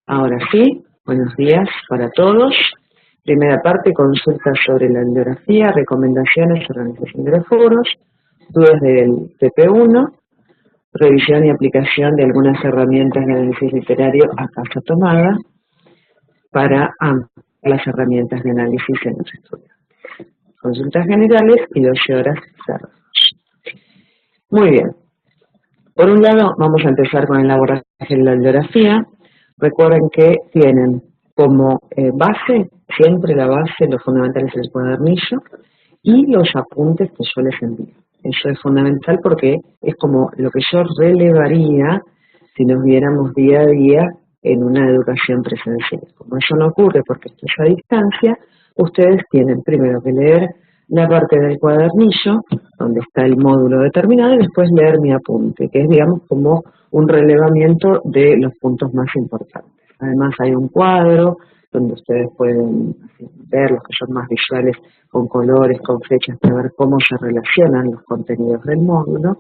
Ahora sí, buenos días para todos. Primera parte, consulta sobre la bibliografía, recomendaciones, organización de los foros, dudas del PP1, revisión y aplicación de algunas herramientas de análisis literario a casa tomada para ampliar las herramientas de análisis en los estudios. Consultas generales y 12 horas cerradas. Muy bien. Por un lado, vamos a empezar con el abordaje de la bibliografía. Recuerden que tienen como base, siempre la base, los fundamentales del cuadernillo y los apuntes que yo les envío. Eso es fundamental porque es como lo que yo relevaría si nos viéramos día a día en una educación presencial. Como eso no ocurre porque esto es a distancia, ustedes tienen primero que leer la parte del cuadernillo, donde está el módulo determinado, y después leer mi apunte, que es, digamos, como un relevamiento de los puntos más importantes. Además hay un cuadro donde ustedes pueden ver los que son más visuales con colores, con flechas, para ver cómo se relacionan los contenidos del módulo.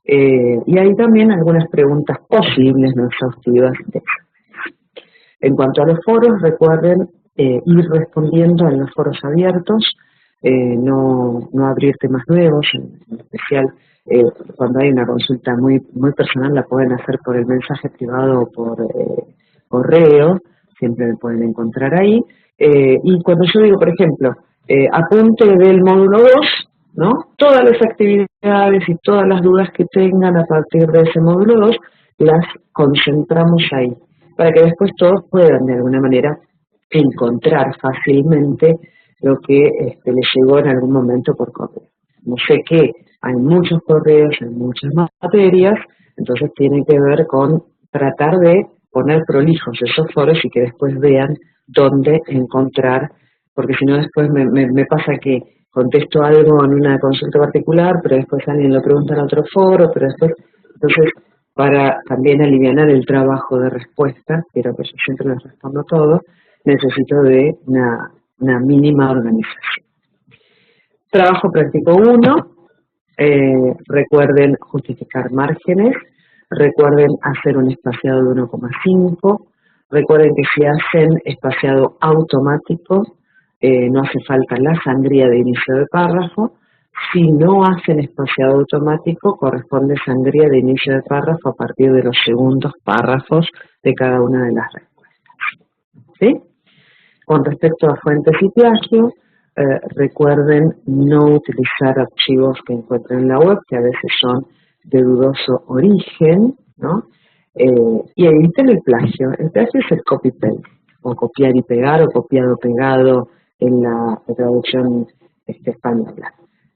Y hay también algunas preguntas posibles, no exhaustivas. En cuanto a los foros, recuerden ir respondiendo en los foros abiertos, no abrir temas nuevos, en especial cuando hay una consulta muy personal la pueden hacer por el mensaje privado o por correo, siempre me pueden encontrar ahí. Y cuando yo digo, por ejemplo, apunte del módulo 2, ¿no? Todas las actividades y todas las dudas que tengan a partir de ese módulo 2 las concentramos ahí, para que después todos puedan de alguna manera encontrar fácilmente lo que les llegó en algún momento por correo. No sé qué, hay muchos correos, hay muchas materias, entonces tiene que ver con tratar de poner prolijos esos foros y que después vean dónde encontrar, porque si no después me pasa que contesto algo en una consulta particular, pero después alguien lo pregunta en otro foro, pero después, entonces para también aliviar el trabajo de respuesta, pero que yo siempre les respondo todo, necesito de una mínima organización. Trabajo práctico 1, recuerden justificar márgenes, recuerden hacer un espaciado de 1,5, recuerden que si hacen espaciado automático, no hace falta la sangría de inicio de párrafo. Si no hacen espaciado automático, corresponde sangría de inicio de párrafo a partir de los segundos párrafos de cada una de las respuestas. ¿Sí? Con respecto a fuentes y plagio, recuerden no utilizar archivos que encuentren en la web, que a veces son de dudoso origen, ¿no? Y eviten el plagio. El plagio es el copy-paste, o copiar y pegar, o copiado-pegado en la traducción española.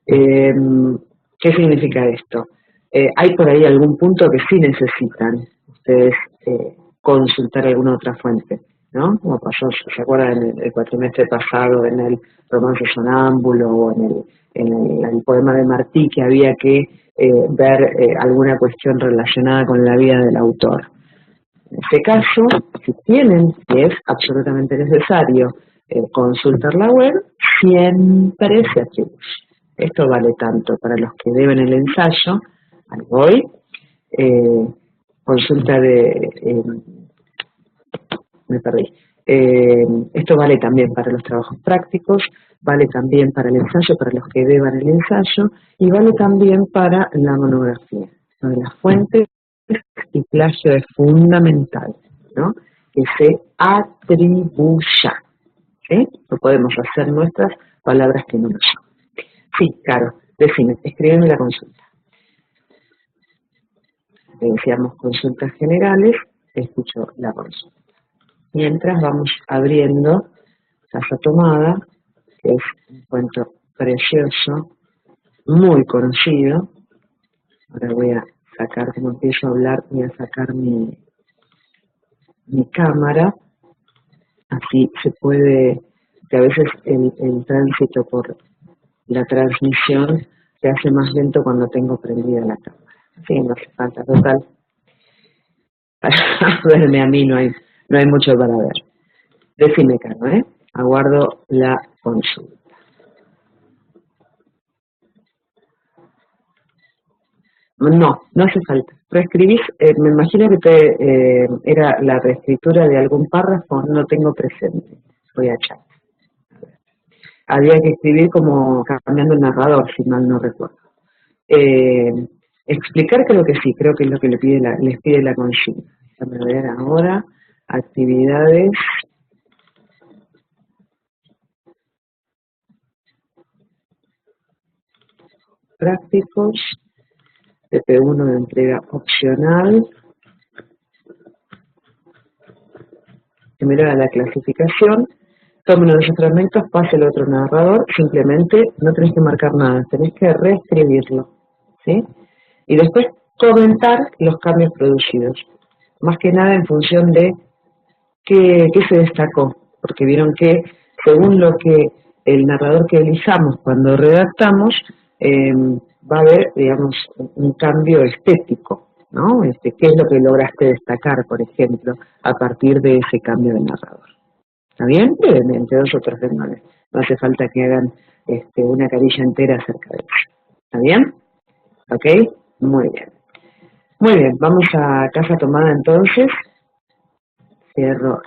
¿Qué significa esto? Hay por ahí algún punto que sí necesitan ustedes consultar alguna otra fuente, ¿no? Como pasó, ¿se acuerdan en el cuatrimestre pasado en el romance sonámbulo o en el poema de Martí, que había que ver alguna cuestión relacionada con la vida del autor? En este caso, si tienen, y es absolutamente necesario, consultar la web, siempre se atribuye. Esto vale tanto para los que deben el ensayo, ahí voy, consulta me perdí. Esto vale también para los trabajos prácticos, vale también para el ensayo, para los que deban el ensayo, y vale también para la monografía. Lo de las fuentes y plagio es fundamental, ¿no? Que se atribuya. ¿Sí? No podemos hacer nuestras palabras que no lo son. Sí, claro, decime, escríbeme la consulta. Decíamos consultas generales, escucho la consulta. Mientras vamos abriendo Casa Tomada, que es un cuento precioso, muy conocido. Ahora voy a sacar, como empiezo a hablar, voy a sacar mi cámara, así se puede, que a veces el tránsito por la transmisión se hace más lento cuando tengo prendida la cámara. Sí, no hace falta, total. Para verme a mí no hay mucho para ver. Decime, Caro, aguardo la consulta. No hace falta. Reescribís, me imagino que era la reescritura de algún párrafo, no tengo presente. Voy a echar. Había que escribir como cambiando el narrador, si mal no recuerdo. Eh, Explicar creo que sí, creo que es lo que les pide la consigna. Déjame ver ahora, actividades. Prácticos, TP1 de entrega opcional. Primero era la clasificación. Tome uno de esos fragmentos, pase el otro narrador, simplemente no tenés que marcar nada, tenés que reescribirlo, ¿sí? Y después comentar los cambios producidos, más que nada en función de qué se destacó, porque vieron que según lo que el narrador que elijamos cuando redactamos, va a haber, digamos, un cambio estético, ¿no? ¿Qué es lo que lograste destacar, por ejemplo, a partir de ese cambio de narrador? ¿Está bien? Brevemente, 2 o 3 renglones. No hace falta que hagan una carilla entera acerca de eso. ¿Está bien? ¿Ok? Muy bien. Muy bien, vamos a casa tomada entonces. Cierro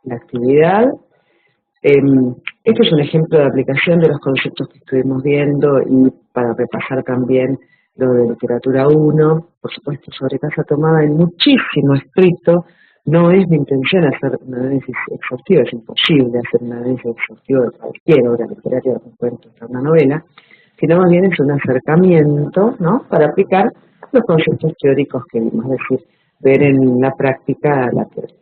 la actividad. Este es un ejemplo de aplicación de los conceptos que estuvimos viendo y para repasar también lo de literatura 1. Por supuesto, sobre casa tomada hay muchísimo escrito. No es mi intención hacer un análisis exhaustivo, es imposible hacer un análisis exhaustivo de cualquier obra literaria, un cuento, una novela, sino más bien es un acercamiento, ¿no?, para aplicar los conceptos teóricos que vimos, es decir, ver en la práctica la teoría.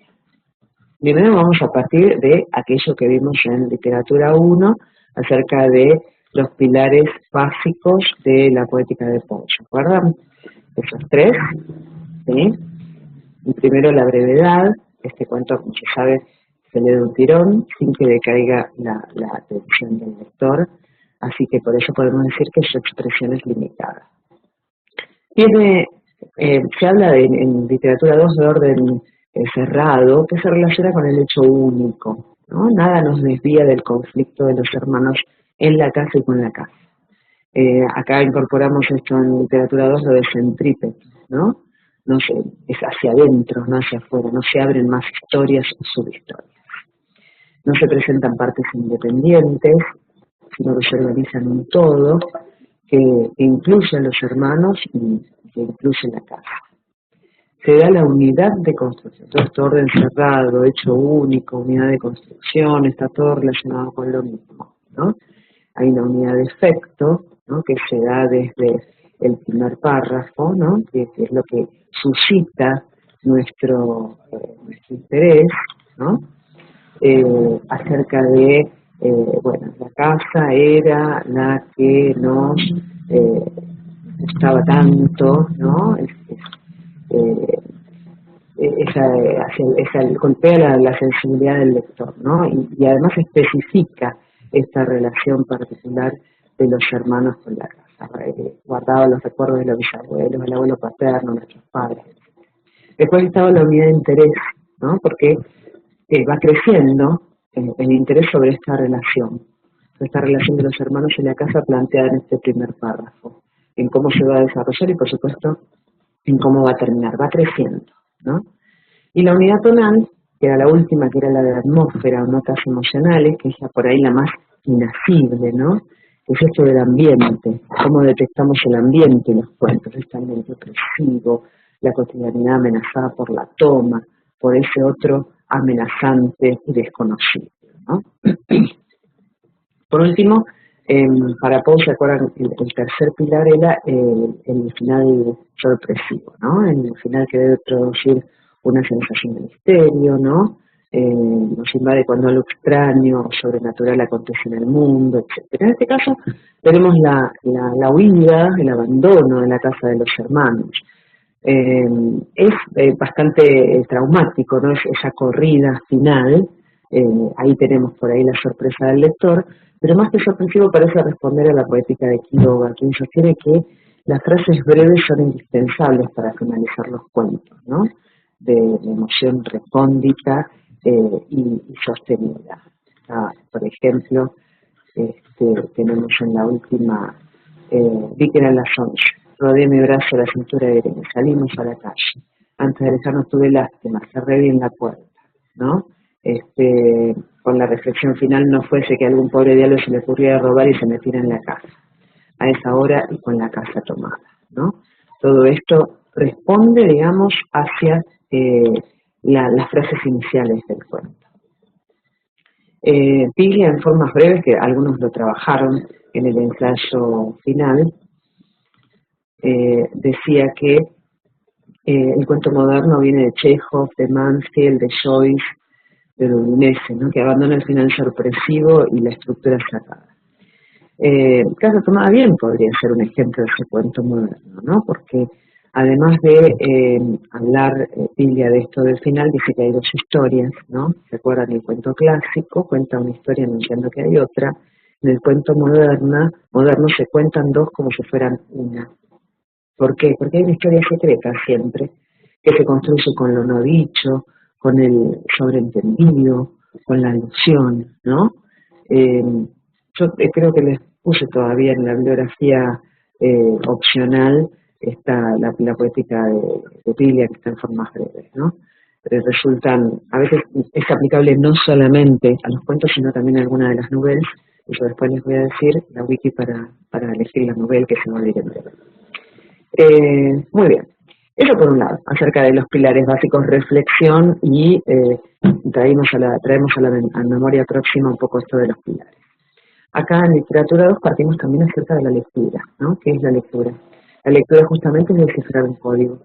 Primero vamos a partir de aquello que vimos en literatura 1 acerca de los pilares básicos de la poética de Poe. ¿Se acuerdan? Esos 3, ¿sí? Y primero la brevedad. Este cuento, como se sabe, se lee de un tirón sin que decaiga la atención del lector, así que por eso podemos decir que su expresión es limitada. Se habla en literatura 2 de orden cerrado, que se relaciona con el hecho único, ¿no? Nada nos desvía del conflicto de los hermanos en la casa y con la casa. Acá incorporamos esto en literatura 2, lo de centrípeto, ¿no? No sé, es hacia adentro, no hacia afuera, no se abren más historias o subhistorias. No se presentan partes independientes, sino que se organizan un todo que incluye a los hermanos y que incluye la casa. Se da la unidad de construcción, todo este orden cerrado, hecho único, unidad de construcción, está todo relacionado con lo mismo, ¿no? Hay una unidad de efecto, ¿no?, que se da desde el primer párrafo, ¿no?, que es lo que suscita nuestro interés, ¿no?, acerca de, bueno, la casa era la que nos gustaba tanto, ¿no? Golpea la sensibilidad del lector, ¿no? Y además especifica esta relación particular de los hermanos con la casa, guardaba los recuerdos de los bisabuelos, el abuelo paterno, nuestros padres. Después estaba la unidad de interés, ¿no?, porque va creciendo el interés sobre esta relación de los hermanos en la casa planteada en este primer párrafo, en cómo se va a desarrollar y, por supuesto, en cómo va a terminar, va creciendo, ¿no? Y la unidad tonal, que era la última, que era la de atmósfera o notas emocionales, que es por ahí la más inacible, ¿no? Es esto del ambiente, cómo detectamos el ambiente en los cuentos, este ambiente opresivo, la cotidianidad amenazada por la toma, por ese otro amenazante y desconocido, ¿no? Por último, para Poe, ¿se acuerdan? El tercer pilar era el final sorpresivo, ¿no? El final que debe producir una sensación de misterio, ¿no? Nos invade cuando algo extraño o sobrenatural acontece en el mundo, etc. En este caso tenemos la huida, el abandono de la casa de los hermanos. Es bastante traumático, ¿no? Esa corrida final, ahí tenemos por ahí la sorpresa del lector, pero más que sorpresivo parece responder a la poética de Quiroga, quien sostiene que las frases breves son indispensables para finalizar los cuentos, ¿no?, de emoción recóndita y sostenida. Por ejemplo, tenemos en la última, vi que eran las 11. rodeé mi brazo a la cintura de Irene, salimos a la calle. Antes de dejarnos tuve lástima, cerré bien la puerta, ¿no? Con la reflexión final no fuese que a algún pobre diablo se le ocurriera robar y se metiera en la casa, a esa hora y con la casa tomada, ¿no? Todo esto responde, digamos, hacia las frases iniciales del cuento. Piglia, en formas breves, que algunos lo trabajaron en el ensayo final, decía que el cuento moderno viene de Chekhov, de Mansfield, de Joyce, de Udinese, ¿no? Que abandona el final sorpresivo y la estructura cerrada. Casa Tomada bien podría ser un ejemplo de ese cuento moderno, ¿no? Porque además de hablar Piglia de esto del final, dice que hay dos historias, ¿no? ¿Se acuerdan? El cuento clásico cuenta una historia anunciando que hay otra. En el cuento moderno se cuentan dos como si fueran una. ¿Por qué? Porque hay una historia secreta siempre, que se construye con lo no dicho, con el sobreentendido, con la alusión, ¿no? Yo creo que les puse todavía en la bibliografía opcional está la poética de Piglia, que está en formas breves, ¿no? A veces es aplicable no solamente a los cuentos, sino también a algunas de las novelas, y yo después les voy a decir la wiki para elegir la novela que se va a leer en breve. Muy bien. Eso por un lado, acerca de los pilares básicos, reflexión, y traemos a la memoria próxima un poco esto de los pilares. Acá en Literatura 2 partimos también acerca de la lectura, ¿no? ¿Qué es la lectura? La lectura justamente es descifrar un código,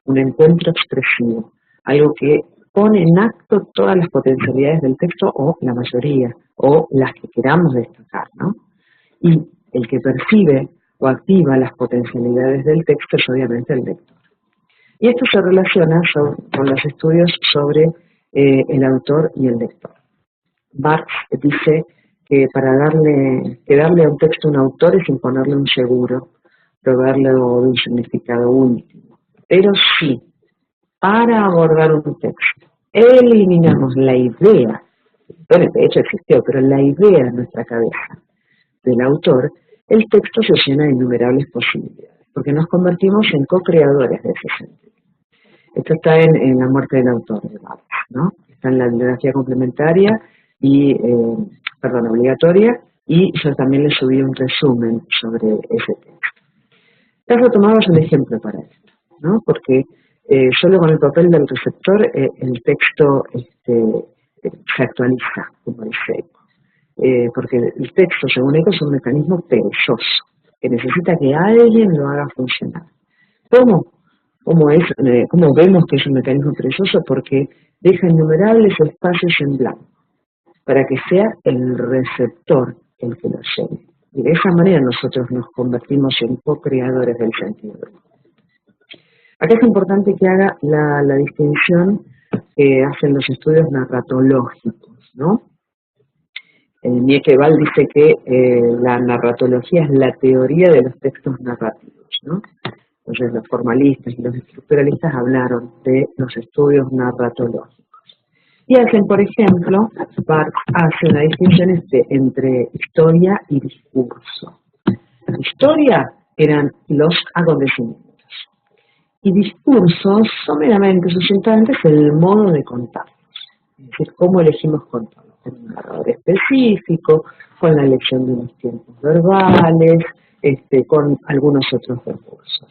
un encuentro expresivo, algo que pone en acto todas las potencialidades del texto, o la mayoría, o las que queramos destacar, ¿no? Y el que percibe o activa las potencialidades del texto es obviamente el lector. Y esto se relaciona con los estudios sobre el autor y el lector. Barthes dice que darle a un texto un autor es imponerle un seguro, proveerle de un significado último. Pero sí, para abordar un texto, eliminamos la idea, bueno, de hecho existió, pero la idea en nuestra cabeza del autor, el texto se llena de innumerables posibilidades, porque nos convertimos en co-creadores de ese sentido. Esto está en La muerte del autor de Barthes, ¿no? Está en la bibliografía complementaria y, obligatoria, y yo también le subí un resumen sobre ese texto. Caso tomado es un ejemplo para esto, ¿no? Porque solo con el papel del receptor el texto se actualiza, como dice Eco. Porque el texto, según Eco, es un mecanismo perezoso, que necesita que alguien lo haga funcionar. ¿Cómo vemos que es un mecanismo perezoso? Porque deja innumerables espacios en blanco, para que sea el receptor el que lo llene. Y de esa manera nosotros nos convertimos en co-creadores del sentido. Acá es importante que haga la distinción que hacen los estudios narratológicos, ¿no? Mieke-Val dice que la narratología es la teoría de los textos narrativos, ¿no? Entonces los formalistas y los estructuralistas hablaron de los estudios narratológicos. Y hacen, por ejemplo, Barthes hace una distinción entre historia y discurso. Historia eran los acontecimientos, y discursos son meramente, sucintamente, es el modo de contarlos. Es decir, cómo elegimos contarlos, con un narrador específico, con la elección de unos tiempos verbales, con algunos otros recursos.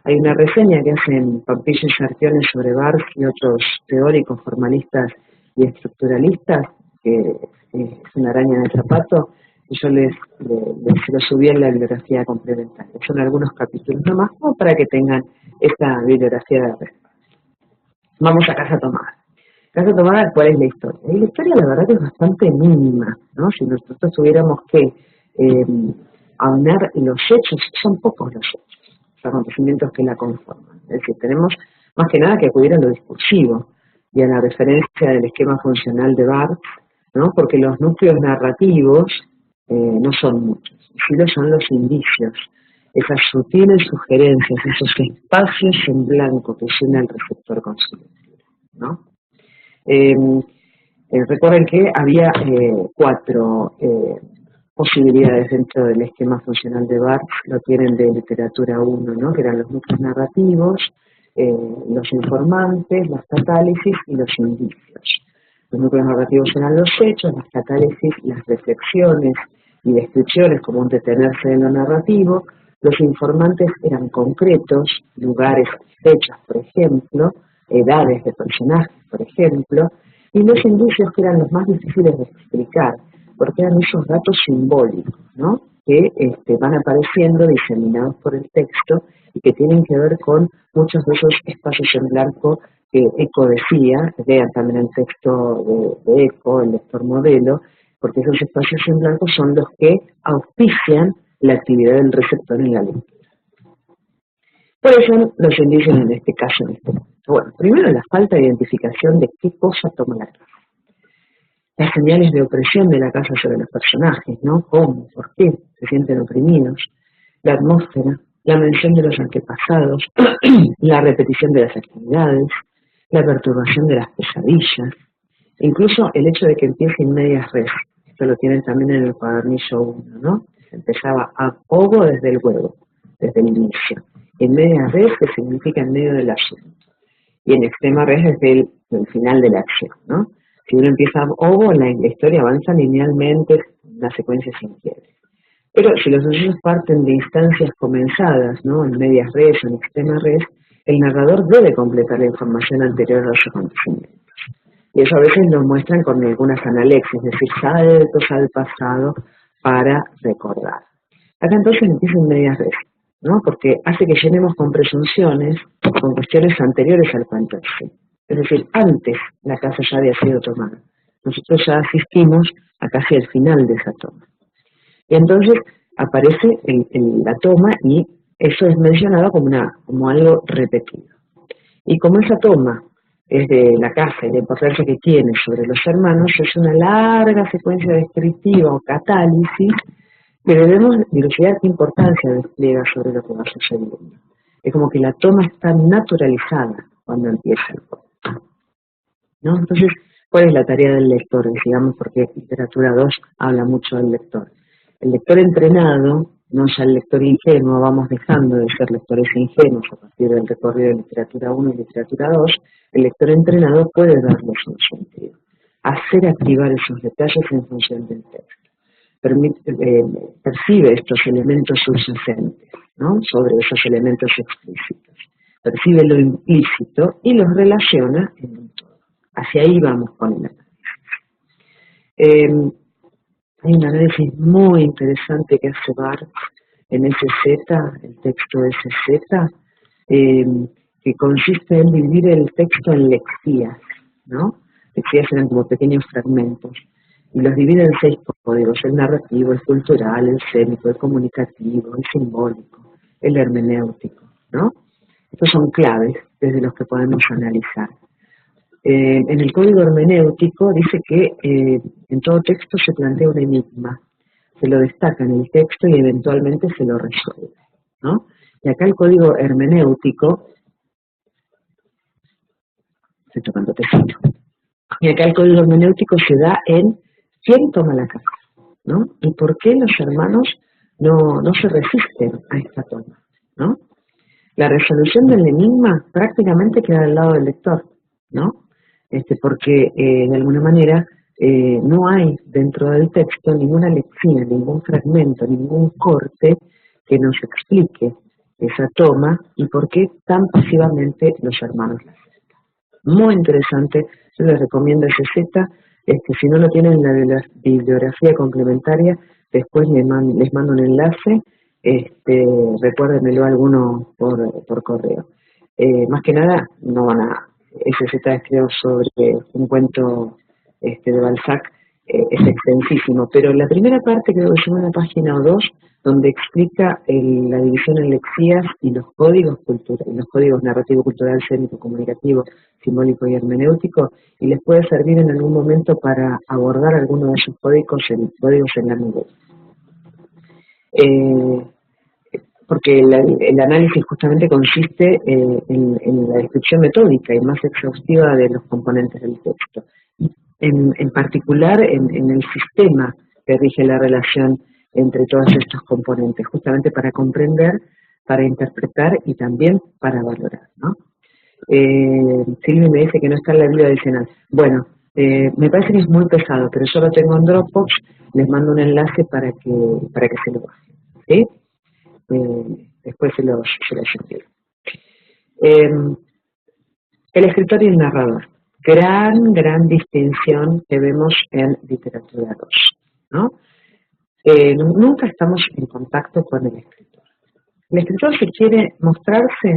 Hay una reseña que hacen Pampillo y Sartione sobre Barthes y otros teóricos formalistas y estructuralistas, que es una araña de zapato, y yo les lo subí en la bibliografía complementaria. Son algunos capítulos nomás, como para que tengan esta bibliografía de respaldo. Vamos a Casa Tomada. Casa Tomada, ¿cuál es la historia? Y la historia, la verdad, que es bastante mínima, ¿no? Si nosotros tuviéramos que aunar los hechos, son pocos los hechos, los acontecimientos que la conforman. Es decir, tenemos más que nada que acudir a lo discursivo y a la referencia del esquema funcional de Barthes, ¿no? Porque los núcleos narrativos no son muchos, sí lo son los indicios, esas sutiles sugerencias, esos espacios en blanco que llena el receptor con su lectura, ¿no? Recuerden que había cuatro posibilidades dentro del esquema funcional de Barthes lo tienen de literatura 1, ¿no? Que eran los núcleos narrativos, los informantes, las catálisis y los indicios. Los núcleos narrativos eran los hechos, las catálisis, las reflexiones y descripciones como un detenerse en lo narrativo. Los informantes eran concretos, lugares, fechas, por ejemplo, edades de personajes, por ejemplo, y los indicios que eran los más difíciles de explicar, porque eran esos datos simbólicos, ¿no? Que van apareciendo diseminados por el texto y que tienen que ver con muchos de esos espacios en blanco que Eco decía, vean también el texto de Eco, el lector modelo, porque esos espacios en blanco son los que auspician la actividad del receptor en la lectura. ¿Cuáles son los indicios en este caso? Bueno, primero la falta de identificación de qué cosa toma la casa. Las señales de opresión de la casa sobre los personajes, ¿no? ¿Cómo? ¿Por qué? Se sienten oprimidos. La atmósfera, la mención de los antepasados, la repetición de las actividades, la perturbación de las pesadillas, incluso el hecho de que empiece in medias res. Esto lo tienen también en el cuadernillo 1, ¿no? Se empezaba a ovo desde el huevo, desde el inicio. En medias res, que significa en medio del asunto. Y en extrema res desde el final de la acción, ¿no? Si uno empieza ovo, la historia avanza linealmente, la secuencia sin quiebre. Pero si los sucesos parten de instancias comenzadas, ¿no? En medias res o en extrema res, el narrador debe completar la información anterior a los acontecimientos. Y eso a veces lo muestran con algunas analexis, es decir, saltos al pasado para recordar. Acá entonces empieza en medias res, ¿no? Porque hace que llenemos con presunciones, con cuestiones anteriores al cuento en sí. Es decir, antes la casa ya había sido tomada. Nosotros ya asistimos a casi el final de esa toma. Y entonces aparece la toma y eso es mencionado como algo repetido. Y como esa toma es de la casa y la importancia que tiene sobre los hermanos, es una larga secuencia descriptiva o catálisis que debemos dilucidar qué importancia despliega sobre lo que va sucediendo. Es como que la toma está naturalizada cuando empieza el cuento, ¿no? Entonces, ¿cuál es la tarea del lector? Digamos, porque literatura 2 habla mucho del lector. El lector entrenado, no ya el lector ingenuo, vamos dejando de ser lectores ingenuos a partir del recorrido de literatura 1 y literatura 2, el lector entrenado puede darles un sentido, hacer activar esos detalles en función del texto. Percibe estos elementos subyacentes, ¿no? Sobre esos elementos explícitos. Percibe lo implícito y los relaciona en un todo. Hacia ahí vamos con el análisis. Hay un análisis muy interesante que hace Barthes en SZ, el texto de SZ, que consiste en dividir el texto en lexías, ¿no? Lexías eran como pequeños fragmentos, y los divide en 6 códigos: el narrativo, el cultural, el sémico, el comunicativo, el simbólico, el hermenéutico, ¿no? Estos son claves desde los que podemos analizar. En el código hermenéutico dice que en todo texto se plantea un enigma, se lo destaca en el texto y eventualmente se lo resuelve, ¿no? Y acá el código hermenéutico, estoy tomando tecito, y acá el código hermenéutico se da en quién toma la casa, ¿no? Y por qué los hermanos no se resisten a esta toma, ¿no? La resolución del enigma prácticamente queda al lado del lector, ¿no? Porque de alguna manera no hay dentro del texto ninguna lección, ningún fragmento, ningún corte que nos explique esa toma y por qué tan pasivamente los hermanos la aceptan. Muy interesante, yo les recomiendo SZ, si no lo tienen en la bibliografía complementaria, después les mando un enlace, recuérdenmelo alguno por correo. Más que nada, no van a... SZ escribió sobre un cuento de Balzac, es extensísimo, pero la primera parte creo que es una página o 2, donde explica la división en lexías y los códigos culturales, los códigos narrativo, cultural, sémico, comunicativo, simbólico y hermenéutico, y les puede servir en algún momento para abordar alguno de esos códigos en la novela. Porque el análisis justamente consiste en la descripción metódica y más exhaustiva de los componentes del texto. En particular, en el sistema que rige la relación entre todos estos componentes, justamente para comprender, para interpretar y también para valorar, ¿no? Silvi me dice que no está en la Biblia adicional. Bueno, me parece que es muy pesado, pero yo lo tengo en Dropbox, les mando un enlace para que se lo bajen, ¿sí? Después se los envío. El escritor y el narrador. Gran distinción que vemos en literatura 2, ¿no? Nunca estamos en contacto con el escritor. El escritor, si quiere mostrarse,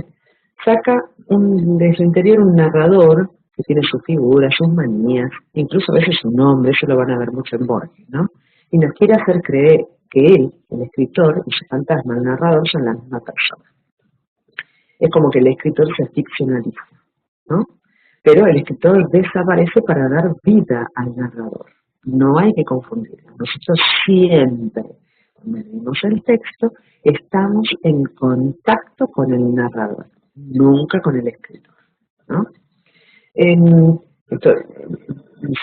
saca de su interior un narrador que tiene su figura, sus manías, incluso a veces su nombre, eso lo van a ver mucho en Borges, ¿no? Y nos quiere hacer creer que él, el escritor, y su fantasma, el narrador, son la misma persona. Es como que el escritor se ficcionaliza, ¿no? Pero el escritor desaparece para dar vida al narrador. No hay que confundirlo. Nosotros siempre, cuando leemos el texto, estamos en contacto con el narrador, nunca con el escritor, ¿no? Esto,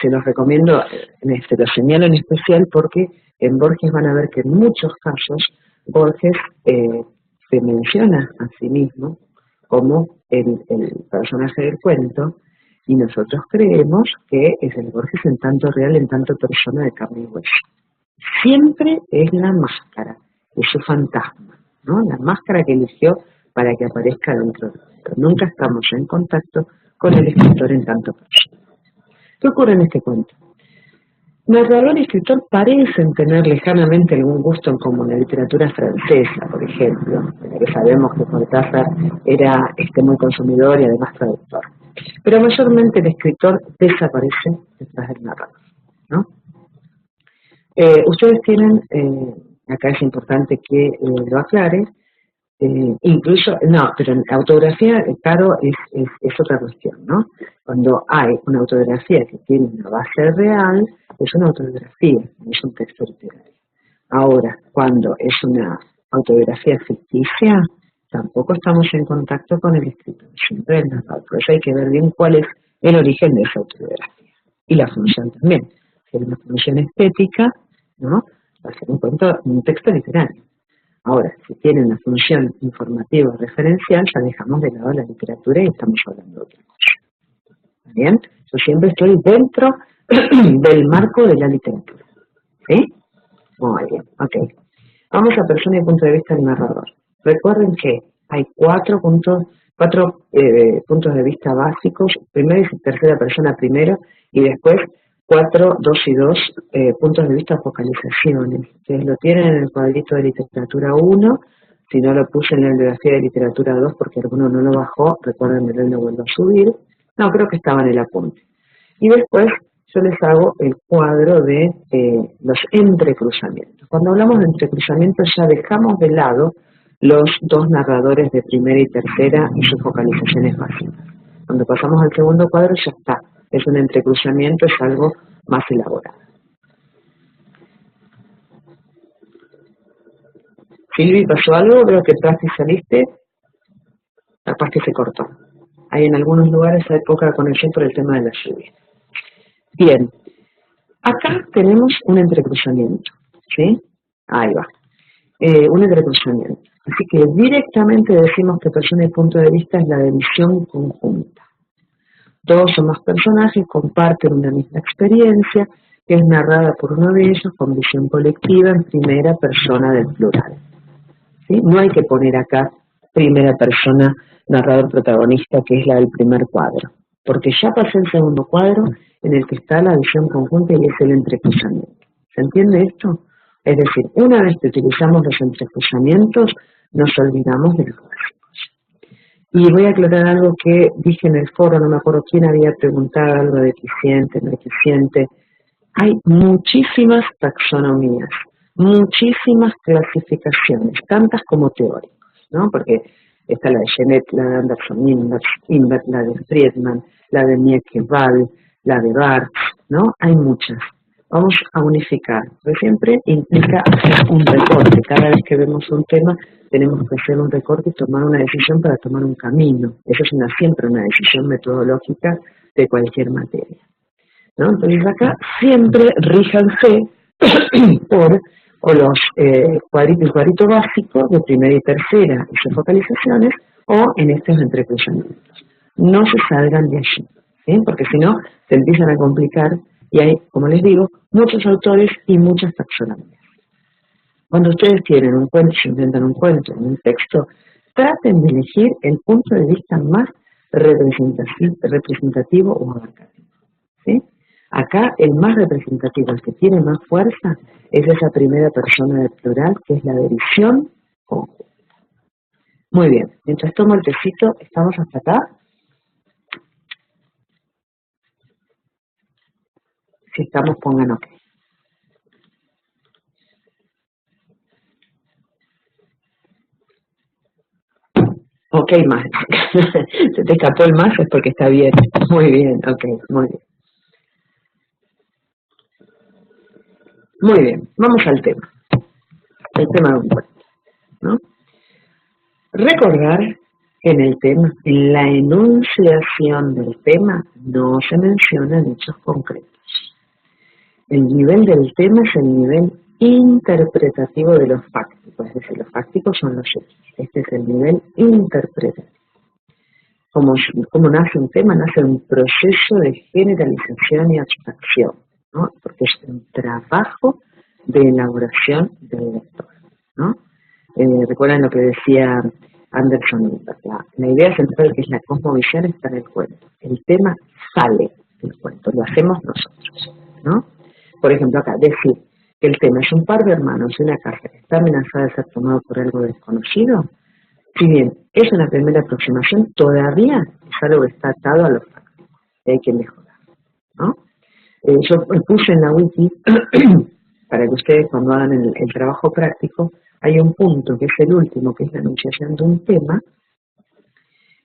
se los recomiendo, lo señalo en especial porque en Borges van a ver que en muchos casos Borges se menciona a sí mismo como el personaje del cuento, y nosotros creemos que es el Borges en tanto real, en tanto persona de carne y hueso. Siempre es la máscara, es su fantasma, ¿no? La máscara que eligió para que aparezca dentro del cuento. Nunca estamos en contacto con el escritor en tanto persona. ¿Qué ocurre en este cuento? Narrador y escritor parecen tener lejanamente algún gusto en común. En la literatura francesa, por ejemplo, que sabemos que Cortázar era muy consumidor y además traductor. Pero mayormente el escritor desaparece detrás del narrador, ¿no? Ustedes tienen, acá es importante que lo aclare, incluso, no, pero en autografía, claro, es otra cuestión, ¿no? Cuando hay una autografía que tiene una base real, es una autografía, no es un texto literario. Ahora, cuando es una autografía ficticia, tampoco estamos en contacto con el escritor, siempre el narrador. Por eso hay que ver bien cuál es el origen de esa autografía. Y la función también. Si hay una función estética, ¿no? Va a ser un texto literario. Ahora, si tiene una función informativa o referencial, ya dejamos de lado la literatura y estamos hablando de otra cosa. ¿Está bien? Yo siempre estoy dentro del marco de la literatura. ¿Sí? Muy bien, ok. Vamos a persona y punto de vista del narrador. Recuerden que hay cuatro puntos de vista básicos, primera y tercera persona primero, y después 4, 2 y 2 puntos de vista focalizaciones. Ustedes lo tienen en el cuadrito de literatura 1, si no lo puse en la bibliografía de literatura 2 porque alguno no lo bajó, recuerden que él lo vuelvo a subir. No, creo que estaba en el apunte. Y después yo les hago el cuadro de los entrecruzamientos. Cuando hablamos de entrecruzamientos ya dejamos de lado los dos narradores de primera y tercera y sus focalizaciones básicas. Cuando pasamos al segundo cuadro ya está. Es un entrecruzamiento, es algo más elaborado. Silvi, ¿pasó algo? Veo que entraste y saliste. Capaz que se cortó. Hay en algunos lugares hay poca conexión por el tema de la lluvia. Bien. Acá tenemos un entrecruzamiento. ¿Sí? Ahí va. Un entrecruzamiento. Así que directamente decimos que persona y punto de vista es la división conjunta. Dos o más personajes comparten una misma experiencia que es narrada por uno de ellos con visión colectiva en primera persona del plural. ¿Sí? No hay que poner acá primera persona narrador protagonista, que es la del primer cuadro, porque ya pasé el segundo cuadro en el que está la visión conjunta y es el entrecruzamiento. ¿Se entiende esto? Es decir, una vez que utilizamos los entrecruzamientos, nos olvidamos de los básicos. Y voy a aclarar algo que dije en el foro, no me acuerdo quién había preguntado algo de eficiente, no eficiente. Hay muchísimas taxonomías, muchísimas clasificaciones, tantas como teóricos, ¿no? Porque está la de Genet, la de Anderson Invert, la de Friedman, la de Mieke-Val, la de Barthes, ¿no? Hay muchas. Vamos a unificar, porque siempre implica hacer un recorte. Cada vez que vemos un tema, tenemos que hacer un recorte y tomar una decisión para tomar un camino. Eso es siempre una decisión metodológica de cualquier materia, ¿no? Entonces acá siempre ríjanse por o los cuadrito y cuadrito básico de primera y tercera y sus focalizaciones, o en estos entrecruzamientos. No se salgan de allí, ¿sí? Porque si no, se empiezan a complicar y hay, como les digo, muchos autores y muchas taxonomías. Cuando ustedes tienen un cuento, se inventan un cuento, un texto, traten de elegir el punto de vista más representativo o abarcativo, ¿sí? Acá el más representativo, el que tiene más fuerza, es esa primera persona del plural, que es la de visión conjunta. Muy bien, mientras tomo el tecito, ¿estamos hasta acá? Si estamos, pongan OK. OK más. Se te escapó el más, es porque está bien. Muy bien, OK, muy bien. Muy bien, vamos al tema. El tema de un cuento, ¿no? Recordar que en el tema, en la enunciación del tema, no se mencionan hechos concretos. El nivel del tema es el nivel interpretativo de los fácticos, es decir, los fácticos son los hechos. Este es el nivel interpretativo. Como nace un tema, nace un proceso de generalización y abstracción, ¿no? Porque es un trabajo de elaboración del lector, ¿no? Recuerdan lo que decía Anderson, la idea central, que es la cosmovisión, está en el cuento. El tema sale del cuento, lo hacemos nosotros, ¿no? Por ejemplo, acá, decir que el tema es un par de hermanos y una casa que está amenazada de ser tomado por algo desconocido, si bien es una primera aproximación, todavía es algo que está atado a los fácticos, hay que mejorar, ¿no? Yo puse en la wiki, para que ustedes cuando hagan el trabajo práctico, hay un punto que es el último, que es la enunciación de un tema,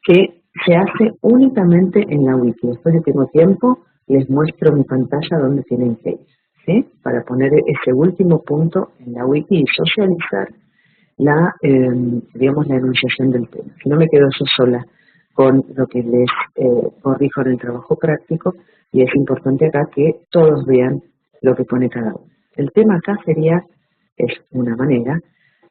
que se hace únicamente en la wiki. Después de tengo tiempo, les muestro mi pantalla donde tienen que ir, ¿sí? Para poner ese último punto en la wiki y socializar digamos, la enunciación del tema. Si no me quedo yo sola con lo que les corrijo en el trabajo práctico, y es importante acá que todos vean lo que pone cada uno. El tema acá sería, es una manera,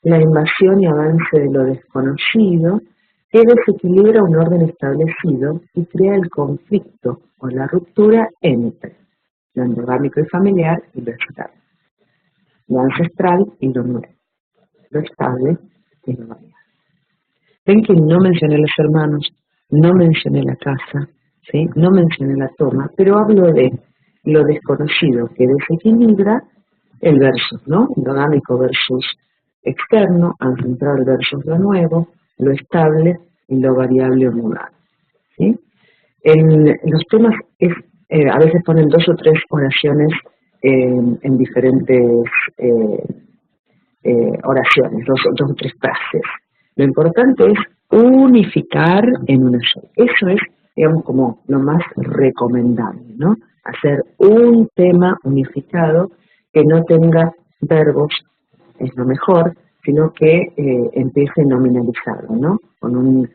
la invasión y avance de lo desconocido que desequilibra un orden establecido y crea el conflicto o la ruptura entre lo endogámico y familiar y lo externo, lo ancestral y lo nuevo, lo estable y lo variable. Ven que no mencioné los hermanos, no mencioné la casa, ¿sí? No mencioné la toma, pero hablo de lo desconocido que desequilibra el versus, ¿no? Endogámico versus externo, ancestral versus lo nuevo, lo estable y lo variable o mudable, ¿sí? En los temas a veces ponen 2 o 3 oraciones en diferentes oraciones, 2 o 3 frases. Lo importante es unificar en una sola. Eso es, digamos, como lo más recomendable, ¿no? Hacer un tema unificado que no tenga verbos, es lo mejor, sino que empiece nominalizado, ¿no? Con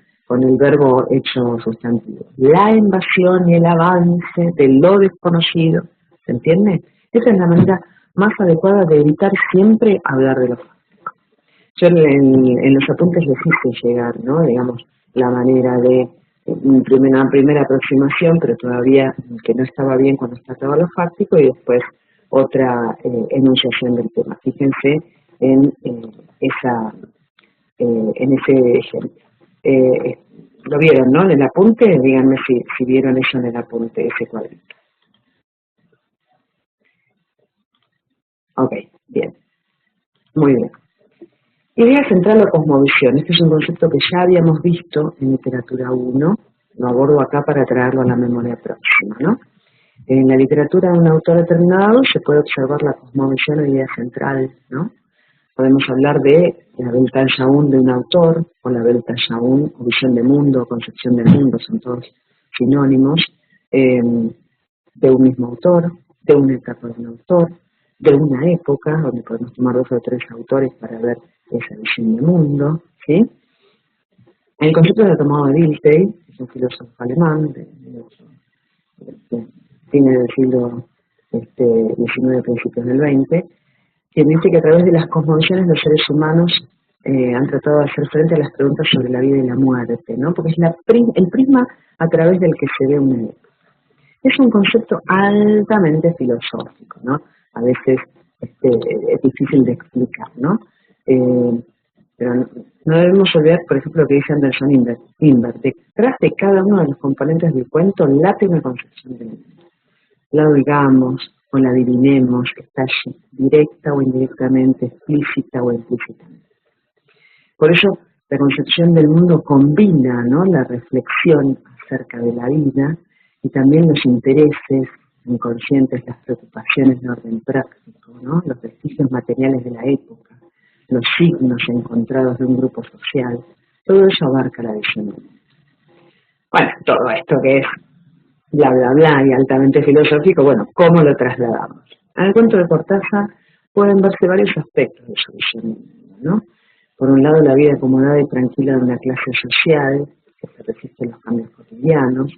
el verbo hecho sustantivo. La invasión y el avance de lo desconocido, ¿se entiende? Esa es la manera más adecuada de evitar siempre hablar de lo fáctico. Yo en los apuntes les hice llegar, ¿no? Digamos, la manera de una primera aproximación, pero todavía que no estaba bien cuando se trataba lo fáctico, y después otra enunciación del tema. Fíjense en ese ejemplo. ¿Lo vieron, no? En el apunte, díganme si vieron eso en el apunte, ese cuadrito. Ok, bien. Muy bien. Idea central o cosmovisión. Este es un concepto que ya habíamos visto en literatura 1. Lo abordo acá para traerlo a la memoria próxima, ¿no? En la literatura de un autor determinado se puede observar la cosmovisión o idea central, ¿no? Podemos hablar de la Weltanschauung de un autor, o la Weltanschauung o visión de mundo, o concepción del mundo, son todos sinónimos, de un mismo autor, de una etapa de un autor, de una época, donde podemos tomar 2 o 3 autores para ver esa visión de mundo, ¿sí? El concepto de tomado de Dilthey, que es un filósofo alemán de fines del siglo XIX, principios del XX, quien dice que a través de las cosmovisiones los seres humanos han tratado de hacer frente a las preguntas sobre la vida y la muerte, ¿no? Porque es el prisma a través del que se ve una época. Es un concepto altamente filosófico, ¿no? A veces es difícil de explicar, ¿no? Pero no debemos olvidar, por ejemplo, lo que dice Anderson Invert. Detrás de cada uno de los componentes del cuento late una concepción del mundo. La oigamos o la adivinemos, está allí, directa o indirectamente, explícita o implícitamente. Por eso, la concepción del mundo combina, ¿no?, la reflexión acerca de la vida y también los intereses inconscientes, las preocupaciones de orden práctico, ¿no?, los vestigios materiales de la época, los signos encontrados de un grupo social. Todo eso abarca la visión del mundo. Bueno, todo esto que es bla, bla, bla y altamente filosófico, bueno, ¿cómo lo trasladamos? En el cuento de Cortázar pueden verse varios aspectos de su visión del mundo, ¿no? Por un lado, la vida acomodada y tranquila de una clase social que se resiste a los cambios cotidianos,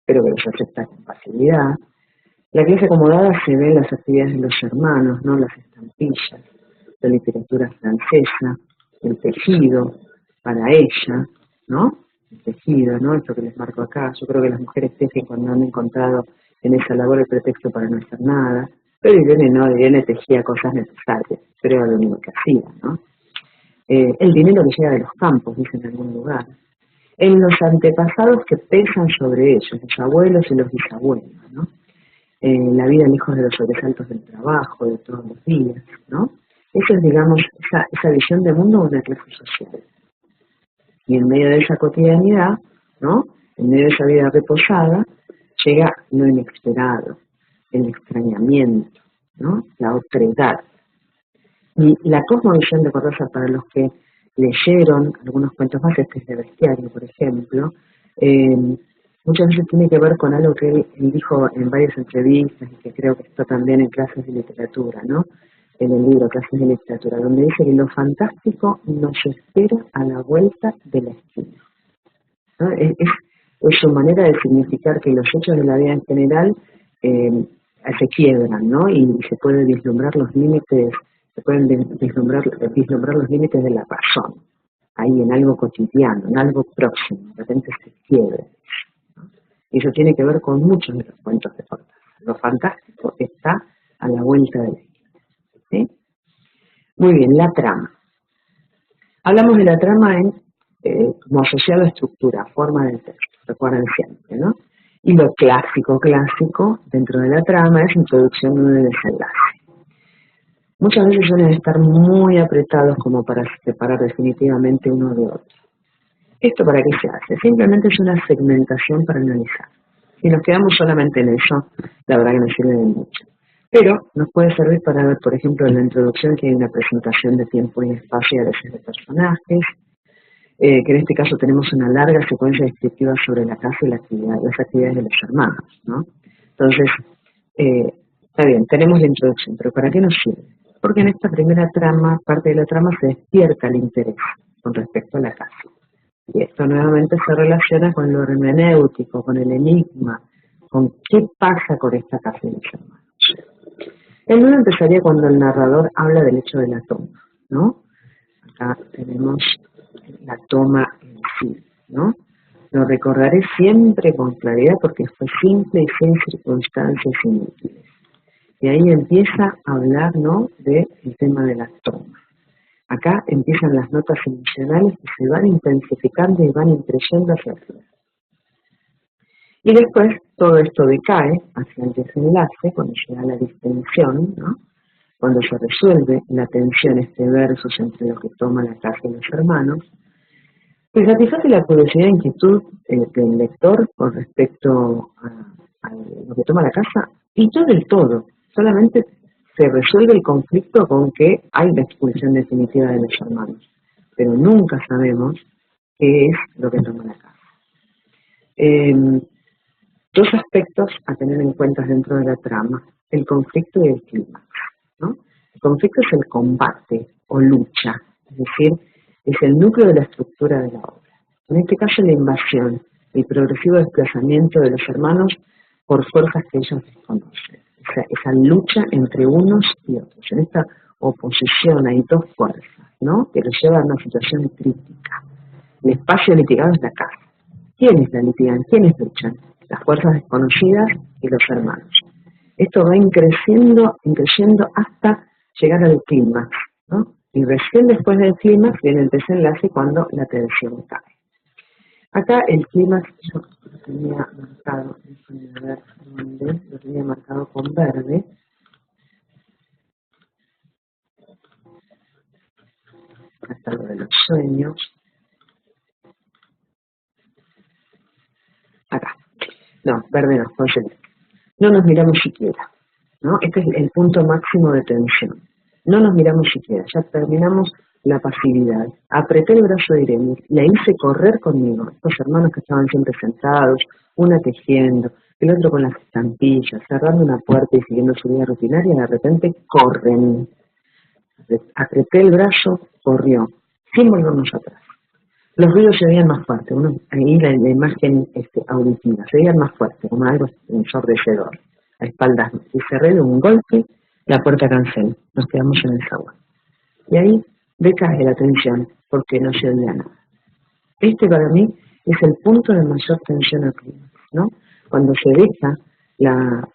pero que los acepta con facilidad. La clase acomodada se ve en las actividades de los hermanos, ¿no?, las estampillas, la literatura francesa, el tejido para ella, ¿no?, el tejido, ¿no?, esto que les marco acá. Yo creo que las mujeres tejen cuando han encontrado en esa labor el pretexto para no hacer nada, pero Irene tejía cosas necesarias, pero era lo único que hacía, ¿no? El dinero que llega de los campos, dice en algún lugar. En los antepasados que pesan sobre ellos, los abuelos y los bisabuelos, ¿no? La vida lejos de los sobresaltos del trabajo, de todos los días, ¿no? Eso es, digamos, esa visión de mundo de una clase social. Y en medio de esa cotidianidad, ¿no?, en medio de esa vida reposada, llega lo inesperado, el extrañamiento, ¿no?, la otredad. Y la cosmovisión de Cortázar, para los que leyeron algunos cuentos más, este es de Bestiario, por ejemplo, muchas veces tiene que ver con algo que él dijo en varias entrevistas y que creo que está también en clases de literatura, ¿no?, en el libro Clases de Literatura, donde dice que lo fantástico nos espera a la vuelta de la esquina, ¿no? Es su manera de significar que los hechos de la vida en general se quiebran, ¿no?, y se pueden vislumbrar los límites, los límites de la razón, ahí en algo cotidiano, en algo próximo, de repente se quiebra, ¿no? Y eso tiene que ver con muchos de los cuentos de Cortázar. Lo fantástico está a la vuelta de la esquina, ¿sí? Muy bien, la trama. Hablamos de la trama como asociado a estructura, forma del texto, recuerden siempre, ¿no? Y lo clásico dentro de la trama es introducción de un desenlace. Muchas veces suelen estar muy apretados como para separar definitivamente uno de otro. ¿Esto para qué se hace? Simplemente es una segmentación para analizar. Si nos quedamos solamente en eso, la verdad que no sirve de mucho. Pero nos puede servir para ver, por ejemplo, en la introducción que hay una presentación de tiempo y espacio y a veces de personajes, que en este caso tenemos una larga secuencia descriptiva sobre la casa y las actividades de los hermanos, ¿no? Entonces, está bien, tenemos la introducción, pero ¿para qué nos sirve? Porque en esta primera trama, parte de la trama, se despierta el interés con respecto a la casa. Y esto nuevamente se relaciona con lo hermenéutico, con el enigma, con qué pasa con esta casa y los hermanos. El libro empezaría cuando el narrador habla del hecho de la toma, ¿no? Acá tenemos la toma en sí, ¿no? Lo recordaré siempre con claridad porque fue simple y sin circunstancias inútiles. Y ahí empieza a hablar, ¿no?, del tema de la toma. Acá empiezan las notas emocionales que se van intensificando y van increyendo hacia afuera. Y después todo esto decae hacia el desenlace, cuando llega la distensión, ¿no?, cuando se resuelve la tensión, este versus entre lo que toma la casa y los hermanos, que satisface la curiosidad e inquietud del lector con respecto a lo que toma la casa, y no del todo, solamente se resuelve el conflicto con que hay la expulsión definitiva de los hermanos, pero nunca sabemos qué es lo que toma la casa. Dos aspectos a tener en cuenta dentro de la trama: el conflicto y el clímax, ¿no? El conflicto es el combate o lucha, es decir, es el núcleo de la estructura de la obra. En este caso, la invasión, el progresivo desplazamiento de los hermanos por fuerzas que ellos desconocen. Esa lucha entre unos y otros. En esta oposición, hay dos fuerzas, ¿no? Que lo llevan a una situación crítica. El espacio litigado es la casa. ¿Quiénes la litigan? ¿Quiénes luchan? Las fuerzas desconocidas y los hermanos. Esto va increciendo hasta llegar al clímax, ¿no? Y recién después del clímax viene el desenlace cuando la tensión cae. Acá el clímax yo lo tenía marcado, déjenme ver dónde, lo tenía marcado con verde. Hasta lo de los sueños. Acá. No, verde no, con celeste. No nos miramos siquiera, ¿no? Este es el punto máximo de tensión. No nos miramos siquiera, ya terminamos la pasividad. Apreté el brazo de Irene, la hice correr conmigo. Estos hermanos que estaban siempre sentados, una tejiendo, el otro con las estampillas, cerrando una puerta y siguiendo su vida rutinaria, de repente corren. Apreté el brazo, corrió, sin volvernos atrás. Los ruidos se veían más fuertes, ahí la imagen auditiva, se veían más fuertes, como algo ensordecedor, a espaldas. Y cerré de un golpe, la puerta canceló, nos quedamos en el zaguán. Y ahí decae la tensión, porque no se oía nada. Este para mí es el punto de mayor tensión al clima, ¿no? Cuando se deja la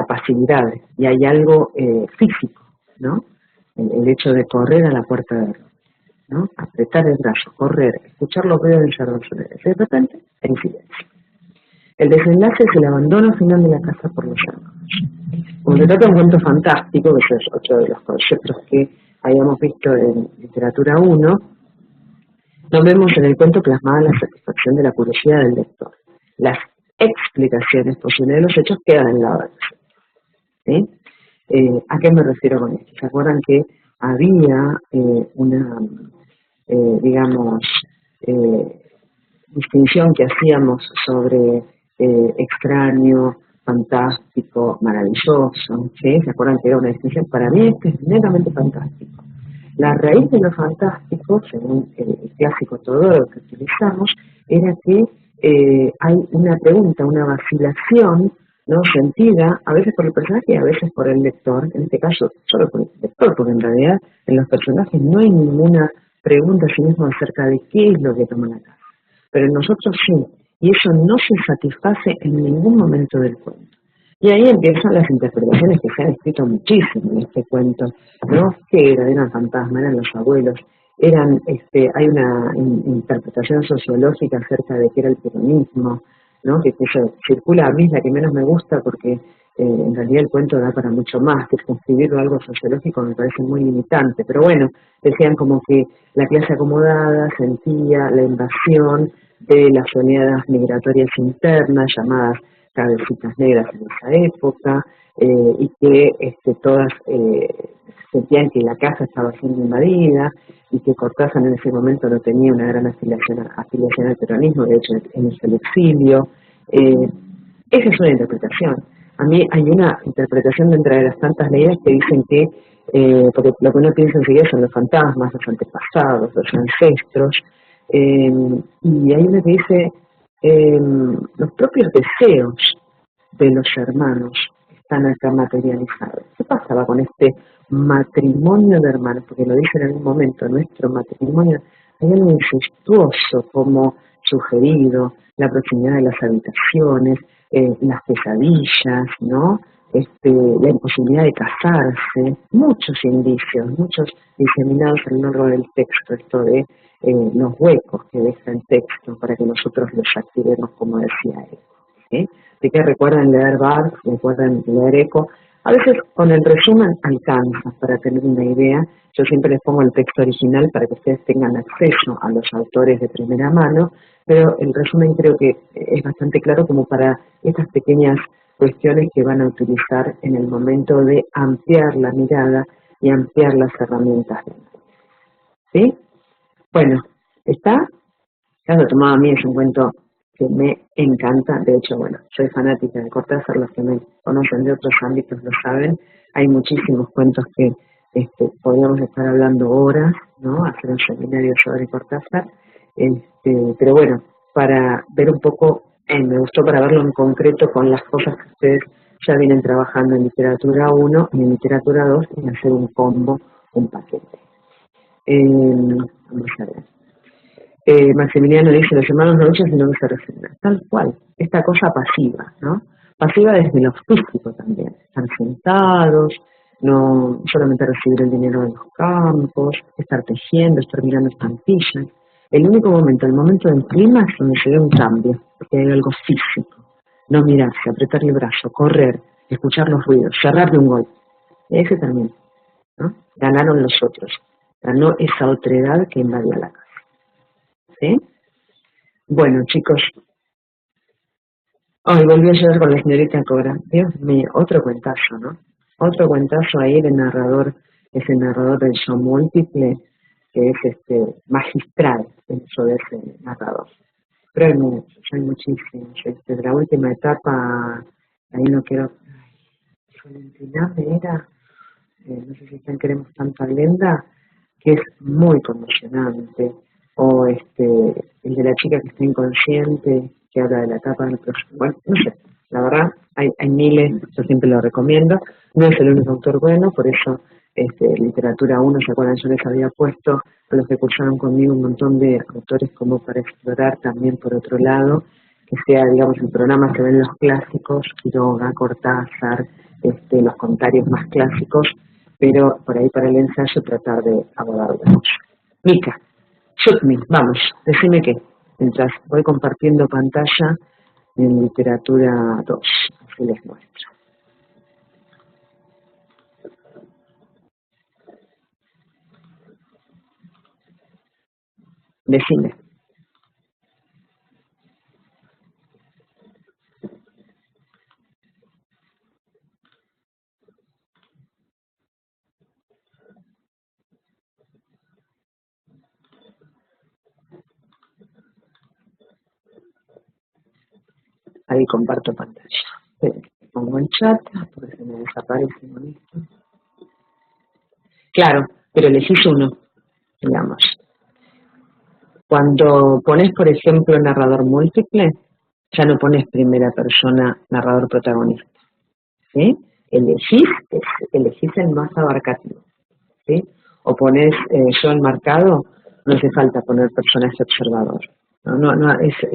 pasividad y hay algo físico, ¿no? El hecho de correr a la puerta de error, ¿no? Apretar el brazo, correr, escuchar los ruidos del cerdo, de repente, en silencio. El desenlace es el abandono final de la casa por los hermanos. Como se trata de un cuento fantástico, que es otro de los conceptos que habíamos visto en literatura 1, nos vemos en el cuento plasmada la satisfacción de la curiosidad del lector. Las explicaciones posibles de los hechos quedan en la hora. ¿Sí? ¿A qué me refiero con esto? ¿Se acuerdan que había una, digamos, distinción que hacíamos sobre extraño, fantástico, maravilloso? ¿Sí? ¿Se acuerdan que era una distinción? Para mí este es netamente fantástico. La raíz de lo fantástico, según el clásico Todoro que utilizamos, era que hay una pregunta, una vacilación, ¿no? Sentida a veces por el personaje y a veces por el lector, en este caso solo por el lector, porque en realidad en los personajes no hay ninguna pregunta a sí mismo acerca de qué es lo que toma la casa. Pero en nosotros sí, y eso no se satisface en ningún momento del cuento. Y ahí empiezan las interpretaciones que se han escrito muchísimo en este cuento, ¿no? Que eran fantasmas, eran los abuelos, hay una interpretación sociológica acerca de qué era el peronismo, ¿no? Que eso circula, a mí es la que menos me gusta porque en realidad el cuento da para mucho más, que escribirlo algo sociológico me parece muy limitante, pero bueno, decían como que la clase acomodada sentía la invasión de las oleadas migratorias internas llamadas cabecitas negras en esa época, y que todas sentían que la casa estaba siendo invadida y que Cortázar en ese momento no tenía una gran afiliación al peronismo, de hecho en el exilio. Esa es una interpretación. A mí hay una interpretación dentro de las tantas leyes que dicen que, porque lo que uno piensa enseguida son los fantasmas, los antepasados, los ancestros, y hay una que dice los propios deseos de los hermanos están acá materializados. ¿Qué pasaba con este matrimonio de hermanos? Porque lo dice en algún momento, nuestro matrimonio, hay algo incestuoso como sugerido, la proximidad de las habitaciones, las pesadillas, ¿no? La imposibilidad de casarse, muchos indicios, muchos diseminados a lo largo del texto, esto de los huecos que deja el texto para que nosotros los activemos, como decía él. ¿Sí? Así que recuerden leer Barthes, recuerden leer Eco. A veces con el resumen alcanza para tener una idea. Yo siempre les pongo el texto original para que ustedes tengan acceso a los autores de primera mano, pero el resumen creo que es bastante claro como para estas pequeñas cuestiones que van a utilizar en el momento de ampliar la mirada y ampliar las herramientas. ¿Sí? Bueno, ¿está? Caso tomado a mí es un cuento que me encanta. De hecho, bueno, soy fanática de Cortázar, los que me conocen de otros ámbitos lo saben. Hay muchísimos cuentos que podríamos estar hablando horas, ¿no? Hacer un seminario sobre Cortázar. Pero bueno, para ver un poco, me gustó para verlo en concreto con las cosas que ustedes ya vienen trabajando en literatura 1 y en literatura 2 en hacer un combo, un paquete. Vamos a ver. Maximiliano dice, los hermanos no luchan sino que se resignan. Tal cual, esta cosa pasiva, ¿no? Pasiva desde lo físico también. Estar sentados, no solamente recibir el dinero de los campos, estar tejiendo, estar mirando estampillas. El único momento, el momento del clima es donde se ve un cambio, porque hay algo físico. No mirarse, apretar el brazo, correr, escuchar los ruidos, cerrar de un golpe. Y ahí se termina, ¿no? Ganaron los otros. Ganó esa otredad que invadía la casa. ¿Sí? Bueno, chicos, hoy volví a llorar con la señorita Cobra. Dios mío, otro cuentazo, ¿no? Otro cuentazo ahí de narrador, ese narrador del show múltiple, que es magistral dentro de ese narrador. Pero hay muchos, hay muchísimos. De la última etapa, ahí no quiero... Valentina era, no sé si queremos tanta lenda, que es muy conmocionante. O el de la chica que está inconsciente, que habla de la etapa del proceso. Bueno, no sé, la verdad, hay miles, yo siempre lo recomiendo. No es el único autor bueno, por eso literatura 1, ¿se acuerdan? Yo les había puesto a los que cursaron conmigo un montón de autores como para explorar también por otro lado, que sea, digamos, el programa se ven los clásicos, Quiroga, Cortázar, los contarios más clásicos, pero por ahí para el ensayo tratar de abordar de mucho. Mica, shoot me, vamos, decime qué, mientras voy compartiendo pantalla en literatura 2, así les muestro. Decime. Ahí comparto pantalla. Pongo en chat, porque se me desaparece con esto. Claro, pero elegís uno, digamos. Cuando pones, por ejemplo, narrador múltiple, ya no pones primera persona, narrador protagonista. ¿Sí? Elegís el más abarcativo. ¿Sí? O pones yo enmarcado, no hace falta poner personaje observador.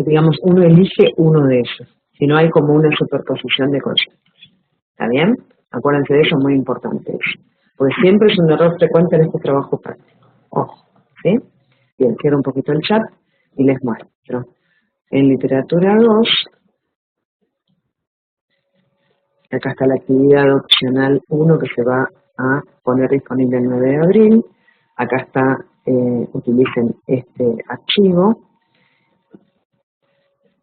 Digamos, uno elige uno de ellos. Si no hay como una superposición de conceptos. ¿Está bien? Acuérdense de eso, muy importante eso. Porque siempre es un error frecuente en este trabajo práctico. Ojo, ¿sí? Bien, cierro un poquito el chat y les muestro. En literatura 2, acá está la actividad opcional 1 que se va a poner disponible el 9 de abril. Acá está, utilicen este archivo.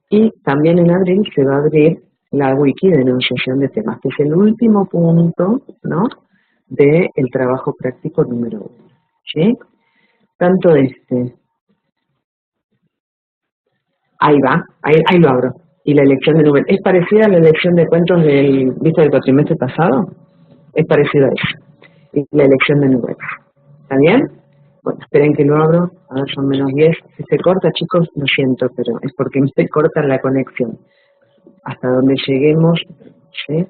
Y también en abril se va a abrir la wiki de enunciación de temas, que es el último punto, ¿no?, del trabajo práctico número 1. ¿Sí? Tanto ahí va, ahí lo abro. Y la elección de Nubel, ¿es parecida a la elección de cuentos del cuatrimestre pasado? Es parecida a eso. Y la elección de Nubel. ¿Está bien? Bueno, esperen que lo abro. A ver, son -10. Si se corta, chicos, lo siento, pero es porque me corta la conexión. Hasta donde lleguemos, ¿sí?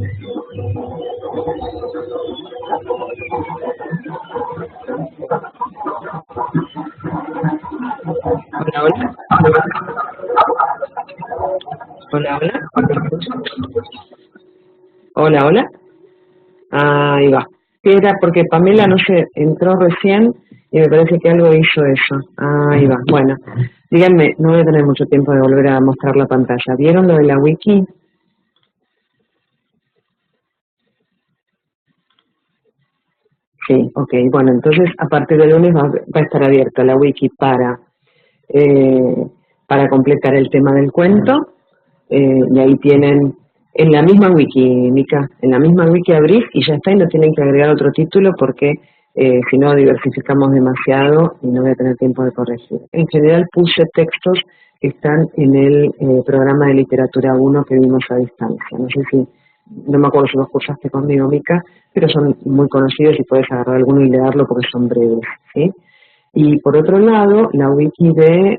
Hola, hola. Hola, hola. ¿Me escuchan? Hola, hola. Ahí va. Sí, era porque Pamela no se entró recién y me parece que algo hizo eso. Ahí va. Bueno, díganme, no voy a tener mucho tiempo de volver a mostrar la pantalla. ¿Vieron lo de la wiki? Sí, ok. Bueno, entonces a partir del lunes va a estar abierta la wiki eh, para completar el tema del cuento. Y ahí tienen, en la misma wiki, Mica, en la misma wiki abrís y ya está, y no tienen que agregar otro título porque si no diversificamos demasiado y no voy a tener tiempo de corregir. En general puse textos que están en el programa de literatura 1 que vimos a distancia. No sé si, no me acuerdo si los cursaste conmigo, Mica, pero son muy conocidos y puedes agarrar alguno y leerlo porque son breves, ¿sí? Y por otro lado, la wiki de,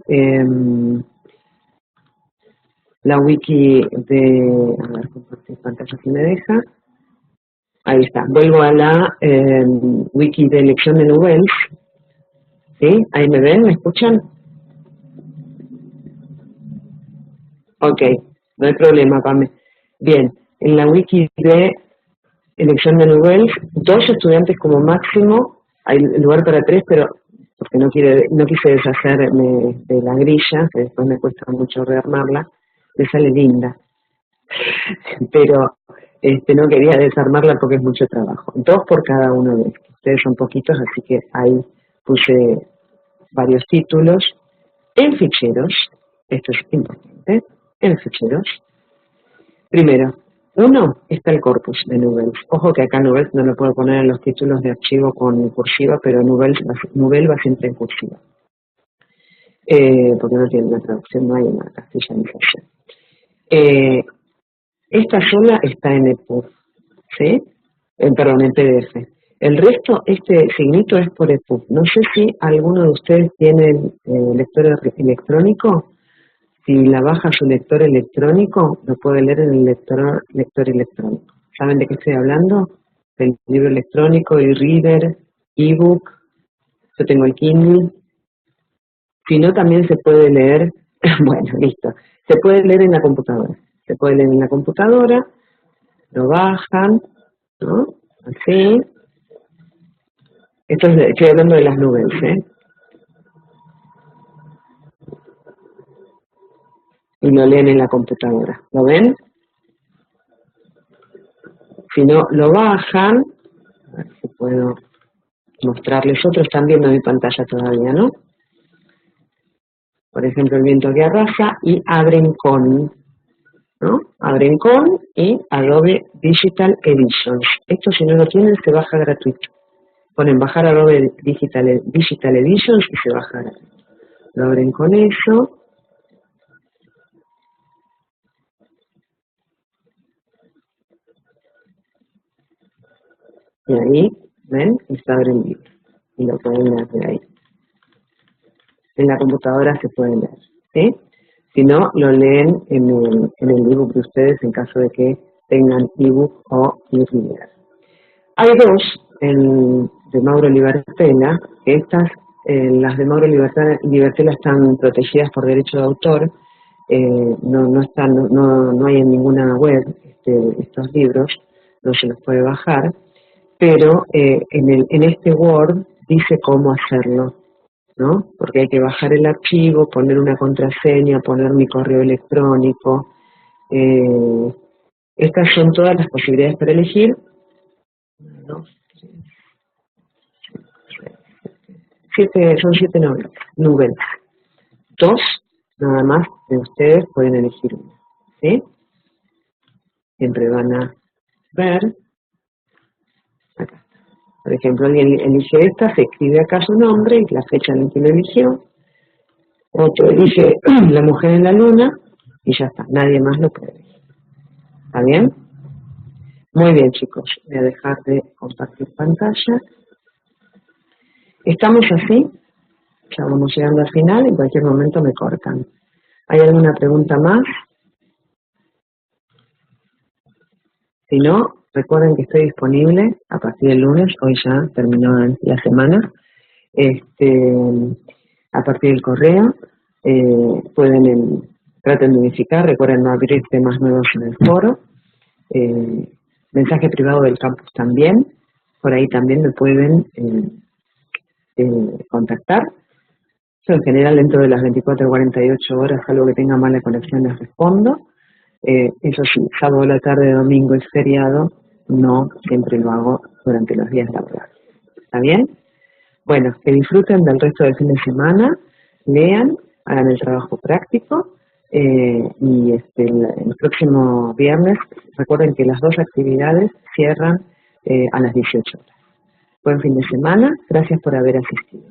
a ver, compartir pantalla si me deja. Ahí está. Vuelvo a la wiki de elección de Nubels. ¿Sí? Ahí me ven, ¿me escuchan? Ok, no hay problema, Pame. Bien, en la wiki de elección de Nubels, 2 estudiantes como máximo, hay lugar para 3, pero porque no quise deshacerme de la grilla, que después me cuesta mucho rearmarla, le sale linda. Pero no quería desarmarla porque es mucho trabajo. 2 por cada uno de estos. Ustedes son poquitos, así que ahí puse varios títulos en ficheros. Esto es importante. En ficheros. Primero, uno está el corpus de Nubels. Ojo que acá Nubels no lo puedo poner en los títulos de archivo con cursiva, pero Nubel va siempre en cursiva. Porque no tiene una traducción, no hay una castellanización. Esta sola está en EPUB, ¿sí? Perdón, en PDF. El resto, este signito es por EPUB. No sé si alguno de ustedes tiene lector electrónico. Si la baja su lector electrónico, lo puede leer en el lector electrónico. ¿Saben de qué estoy hablando? Del libro electrónico, e-reader, ebook. Yo tengo el Kindle. Si no, también se puede leer, bueno, listo. Se puede leer en la computadora. Se puede leer en la computadora, lo bajan, ¿no? Así. Estoy hablando de las nubes, ¿eh? Y lo leen en la computadora. ¿Lo ven? Si no, lo bajan. A ver si puedo mostrarles otro. Están viendo mi pantalla todavía, ¿no? Por ejemplo, el viento que arrasa y abren con, ¿no? Abren con y Adobe Digital Editions. Esto si no lo tienen se baja gratuito. Ponen bajar Adobe Digital Editions y se baja gratuito. Lo abren con eso. Y ahí, ¿ven? Y se abre el libro. Y lo pueden leer de ahí. En la computadora se puede leer, ¿sí? Si no, lo leen en el ebook de ustedes en caso de que tengan ebook o e-reader. Hay dos de Mauro Libertela, que las de Mauro Libertela están protegidas por derecho de autor, no hay en ninguna web estos libros, no se los puede bajar, pero en este Word dice cómo hacerlo, ¿no? Porque hay que bajar el archivo, poner una contraseña, poner mi correo electrónico. Estas son todas las posibilidades para elegir. 1, 2, 3, son 7 nubes. 2, nada más de ustedes pueden elegir una, ¿sí? Siempre van a ver, acá. Por ejemplo, alguien elige esta, se escribe acá su nombre y la fecha en la que lo eligió. Otro elige La mujer en la luna y ya está, nadie más lo puede elegir. ¿Está bien? Muy bien, chicos, voy a dejar de compartir pantalla. ¿Estamos así? Ya vamos llegando al final, en cualquier momento me cortan. ¿Hay alguna pregunta más? Si no, recuerden que estoy disponible a partir del lunes, hoy ya terminó la semana, a partir del correo, traten de unificar, recuerden no abrir temas nuevos en el foro, mensaje privado del campus también, por ahí también me pueden contactar. Yo en general dentro de las 24 o 48 horas, algo que tenga mala conexión, les respondo. Eso sí, sábado a la tarde, domingo es feriado, no siempre lo hago durante los días laborales. ¿Está bien? Bueno, que disfruten del resto del fin de semana, lean, hagan el trabajo práctico y el próximo viernes, recuerden que las dos actividades cierran a las 18 horas. Buen fin de semana, gracias por haber asistido.